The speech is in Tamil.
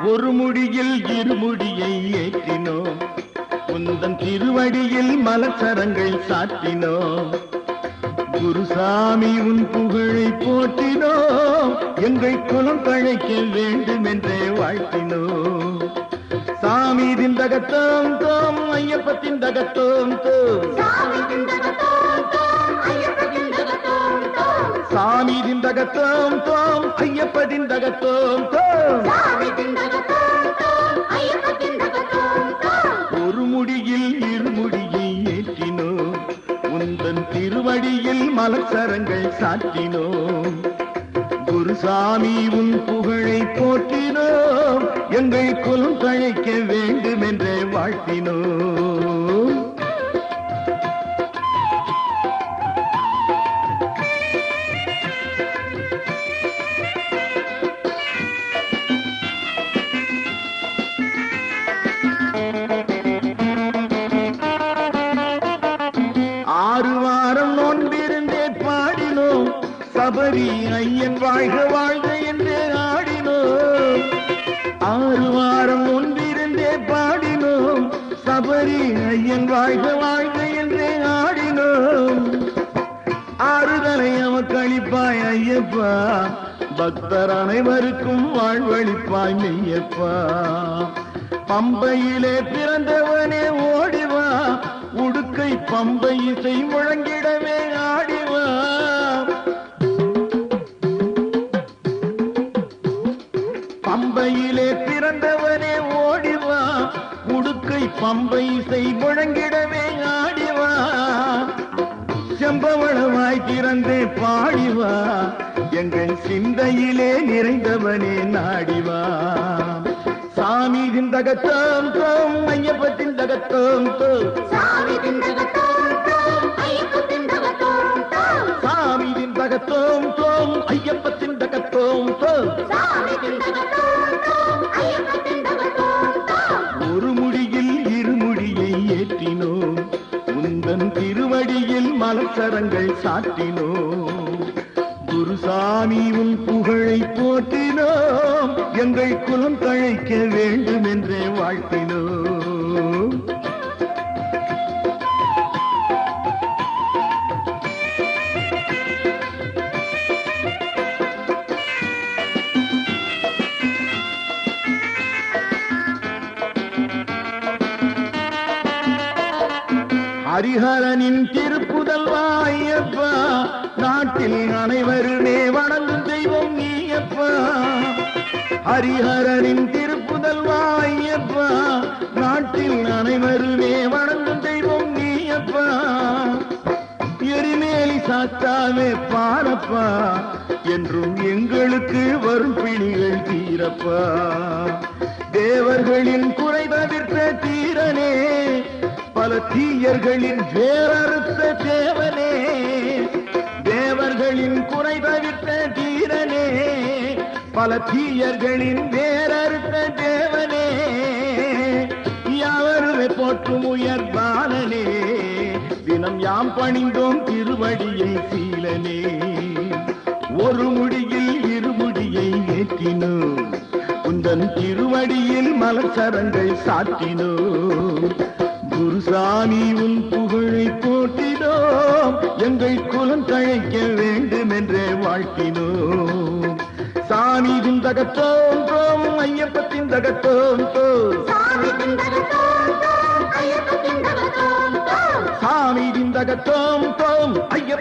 ஒரு முடியில் இருமுடியை ஏற்றினோம், உந்தன் திருவடியில் மலச்சரங்கள் சாற்றினோம். குருசாமி உன் புகழை போற்றினோம், எங்கள் குலம் தழைக்க வேண்டும் என்றே வாழ்த்தினோம். சாமி திந்தகத்தோம் தோம் ஐயப்பத்தின் தகத்தோம் தோம், சாமி திந்தகத்தோம் தோம் ஐயப்பத்தின் தகத்தோம். ஒரு முடியில் இருமுடியை ஏற்றினோம், உந்தன் திருவடியில் மலச்சரங்கள் சாற்றினோம். குருசாமி உன் புகழை போற்றினோம், எங்கள் குலம் தழைக்க வேண்டும் என்றே வாழ்த்தினோம். சபரி ஐயன் வாழ்க வாழ்க என்றே ஆடினோம். 6 வாரம் ஒன்றிருந்தே பாடினோம், சபரி ஐயன் வாழ்க வாழ்க என்றே ஆடினோம். ஆறுதலை அவக்களிப்பாய் ஐயப்பா, பக்தர் அனைவருக்கும் வாழ்வழிப்பாய் மெய்யப்பா. பம்பையிலே பிறந்தவனே ஓடிவா, உடுக்கை பம்பை இசை முழங்கிடவே ஆடிவா. பம்பையிலே பிறந்தவனே ஓடிவா, உடுக்கை பம்பை இசை முழங்கிடவே ஆடிவா. செம்பவளமாய் திறந்தே பாடிவா, எங்கள் சிந்தையிலே நிறைந்தவனே நாடிவா. சாமி திந்தகத்தோம் தோம் ஐயப்பத்தின் தகத்தோம் தோம், சாமி திந்தகத்தோம் தோம் ஐயப்பத்தின் தகத்தோம் தோம், சாமி திந்தகத்தோம் தோம் ஐயப்பத்தின் தகத்தோம் தோம், சாமி திந்தகத்தோம் தோம் ஐயப்பத்தின் தகத்தோம் தோம். ஒரு முடியில் இருமுடியை ஏற்றினோம், உந்தன் திருவடியில் மலச்சரங்கள் சாற்றினோம். குருசாமி உன் புகழை போற்றினோம், எங்கள் குலம் தழைக்க வேண்டும் என்றே வாழ்த்தினோம். ஹரிஹரனின் திருப்புதல்வா ஐயப்பா, நாட்டில் அனைவருமே வணங்கும் தெய்வம் நீயப்பா. ஹரிஹரனின் திருப்புதல்வா ஐயப்பா, நாட்டில் அனைவருமே வணங்கும் தெய்வம் நீயப்பா. எரிமேலி சாத்தாவே பாரப்பா, என்றும் எங்களுக்கு வரும் பிணிகள் தீரப்பா. தேவர்களின் குறை தவிர்த்த தீரனே, பல தீயர்களின் வேறறுத்த தேவனே. தேவர்களின் குறை தவிர்த்த தீரனே, பல தீயர்களின் வேறறுத்த தேவனே. யாவருமே போற்றும் உயர்பாலனே, தினம் யாம் பணிந்தோம் திருவடியை சீலனே. ஒரு முடியில் இருமுடியை ஏற்றினோம், உந்தன் திருவடியில் மலச்சரங்கள் சாற்றினோம். குருசாமி உன் புகழை போற்றினோம், எங்கள் குலம் தழைக்க வேண்டும் என்றே வாழ்த்தினோம். சாமி திந்தகத்தோம் தோம் ஐயப்பத்தின் தகத்தோம் தோம், சாமி திந்தகத்தோம் தோம் ஐயப்பத்தின் தகத்தோம் தோம், சாமி திந்தகத்தோம் தோம் ஐயப்ப